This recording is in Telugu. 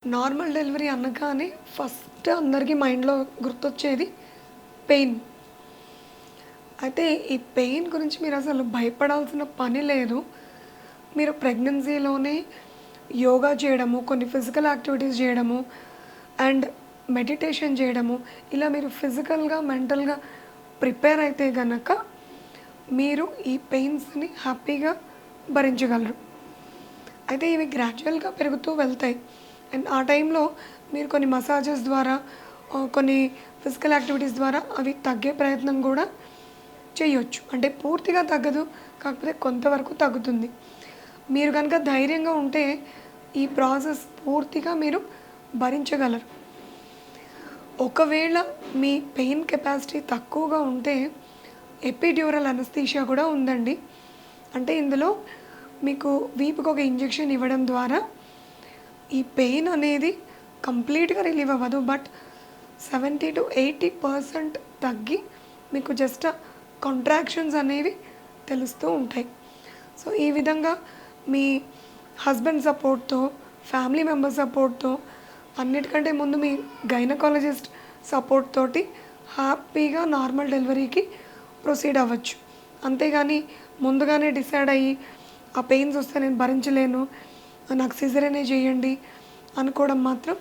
నార్మల్ డెలివరీ అనగానే ఫస్ట్ అందరికీ మైండ్‌లో గుర్తొచ్చేది పెయిన్. అయితే ఈ పెయిన్ గురించి మీరసలు భయపడాల్సిన పని లేదు. మీరు ప్రెగ్నెన్సీలోనే యోగా చేయడము, కొన్ని ఫిజికల్ యాక్టివిటీస్ చేయడము అండ్ మెడిటేషన్ చేయడము, ఇలా మీరు ఫిజికల్‌గా, మెంటల్‌గా ప్రిపేర్ అయితే గనక మీరు ఈ పెయిన్స్‌ని హ్యాపీగా భరించగలరు. అయితే ఇవి గ్రాడ్యువల్‌గా పెరుగుతూ వెళ్తాయి. అండ్ ఆ టైంలో మీరు కొన్ని మసాజెస్ ద్వారా, కొన్ని ఫిజికల్ యాక్టివిటీస్ ద్వారా అవి తగ్గే ప్రయత్నం గూడా చేయొచ్చు. అంటే పూర్తిగా తగ్గదు. కాకపోతే కొంతవరకు తగ్గుతుంది. మీరు గనుక ధైర్యంగా ఉంటే ఈ ప్రాసెస్ పూర్తిగా మీరు భరించగలరు. ఒకవేళ మీ పెయిన్ కెపాసిటీ తక్కువగా ఉంటే ఎపిడ్యూరల్ అనస్థీషియా కూడా ఉందండి. అంటే ఇందులో మీకు వీపుకి ఒక ఇంజెక్షన్ ఇవ్వడం ద్వారా ఈ పెయిన్ అనేది కంప్లీట్‌గా రిలీవ్ అవ్వదు. బట్ 70-80% తగ్గి మీకు జస్ట్ కాంట్రాక్షన్స్ అనేవి తెలుస్తూ ఉంటాయి. సో, ఈ విధంగా మీ హస్బెండ్ సపోర్ట్‌తో, ఫ్యామిలీ మెంబర్ సపోర్ట్‌తో, అన్నిటికంటే ముందు మీ గైనకాలజిస్ట్ సపోర్ట్ తోటి హ్యాపీగా నార్మల్ డెలివరీకి ప్రొసీడ్ అవ్వచ్చు. అంతేగాని ముందుగానే డిసైడ్ అయ్యి ఆ పెయిన్స్ వస్తే నేను భరించలేను, నాకు సిజేరియనే చేయండి అనుకోవడం మాత్రం